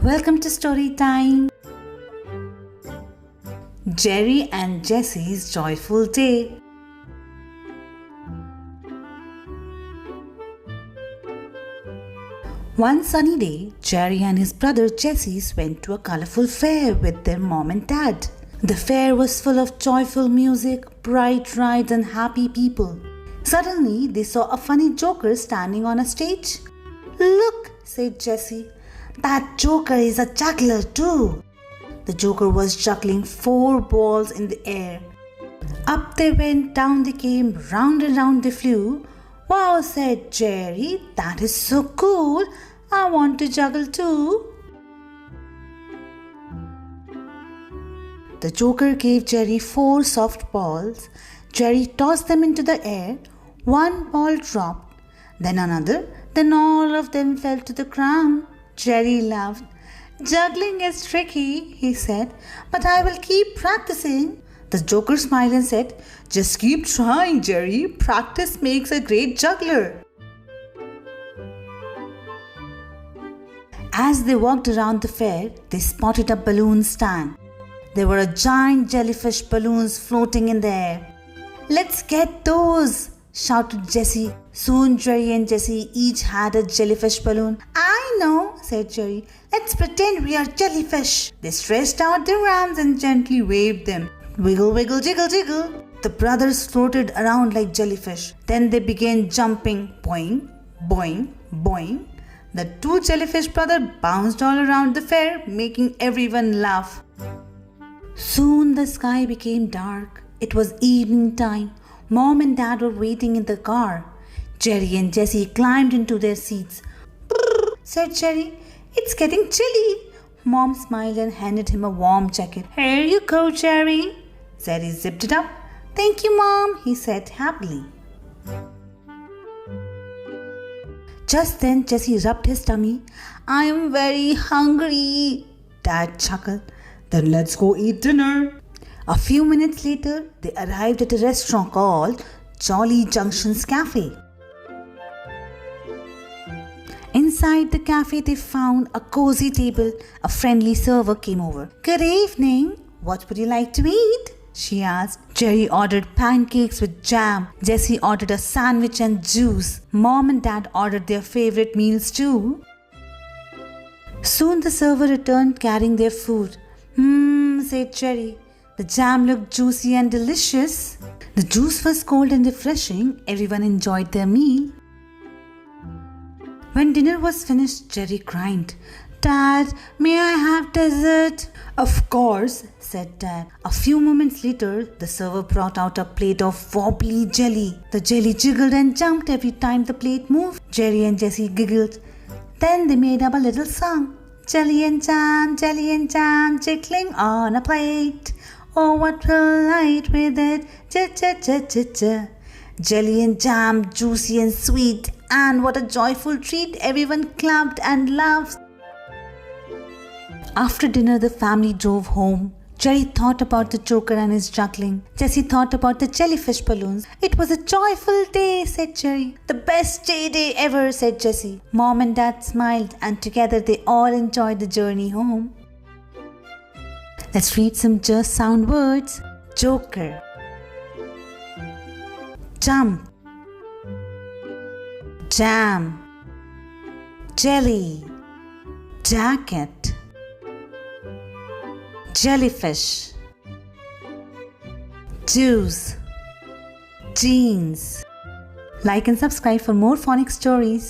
Welcome to story time. Jerry and Jessie's joyful day. One sunny day, Jerry and his brother Jesse went to a colorful fair with their mom and dad. The fair was full of joyful music, bright rides, and happy people. Suddenly, they saw a funny joker standing on a stage. "Look," said Jessie, "that joker is a juggler too." The joker was juggling 4 balls in the air. Up they went, down they came, round and round they flew. "Wow," said Jerry, "that is so cool. I want to juggle too." The joker gave Jerry 4 soft balls. Jerry tossed them into the air. One ball dropped, then another, then all of them fell to the ground. Jerry laughed. "Juggling is tricky," he said, "but I will keep practicing." The joker smiled and said, "Just keep trying, Jerry. Practice makes a great juggler." As they walked around the fair, they spotted a balloon stand. There were giant jellyfish balloons floating in the air. "Let's get those!" shouted Jessie. Soon Jerry and Jessie each had a jellyfish balloon. "I know," said Jerry. "Let's pretend we are jellyfish." They stretched out their arms and gently waved them. Wiggle, wiggle, jiggle, jiggle. The brothers floated around like jellyfish. Then they began jumping. Boing, boing, boing. The 2 jellyfish brothers bounced all around the fair, making everyone laugh. Soon the sky became dark. It was evening time. Mom and Dad were waiting in the car. Jerry and Jessie climbed into their seats. "Brrr," said Jerry. "It's getting chilly." Mom smiled and handed him a warm jacket. "Here you go, Jerry." Jerry zipped it up. "Thank you, Mom," he said happily. Just then Jessie rubbed his tummy. "I am very hungry." Dad chuckled. "Then let's go eat dinner." A few minutes later, they arrived at a restaurant called Jolly Junction's Cafe. Inside the cafe, they found a cozy table. A friendly server came over. "Good evening. What would you like to eat?" she asked. Jerry ordered pancakes with jam. Jessie ordered a sandwich and juice. Mom and Dad ordered their favorite meals too. Soon the server returned carrying their food. Said Jerry. The jam looked juicy and delicious. The juice was cold and refreshing. Everyone enjoyed their meal. When dinner was finished, Jerry cried, "Dad, may I have dessert?" "Of course," said Dad. A few moments later, the server brought out a plate of wobbly jelly. The jelly jiggled and jumped every time the plate moved. Jerry and Jessie giggled. Then they made up a little song. Jelly and jam, jiggling on a plate. Oh, what will I eat with it? Ja. Jelly and jam, juicy and sweet. And what a joyful treat. Everyone clapped and laughed. After dinner, the family drove home. Jerry thought about the joker and his juggling. Jessie thought about the jellyfish balloons. "It was a joyful day," said Jerry. "The best day ever," said Jessie. Mom and Dad smiled, and together they all enjoyed the journey home. Let's read some just sound words. Joker, jump, jam, jelly, jacket, jellyfish, juice, jeans. Like and subscribe for more phonics stories.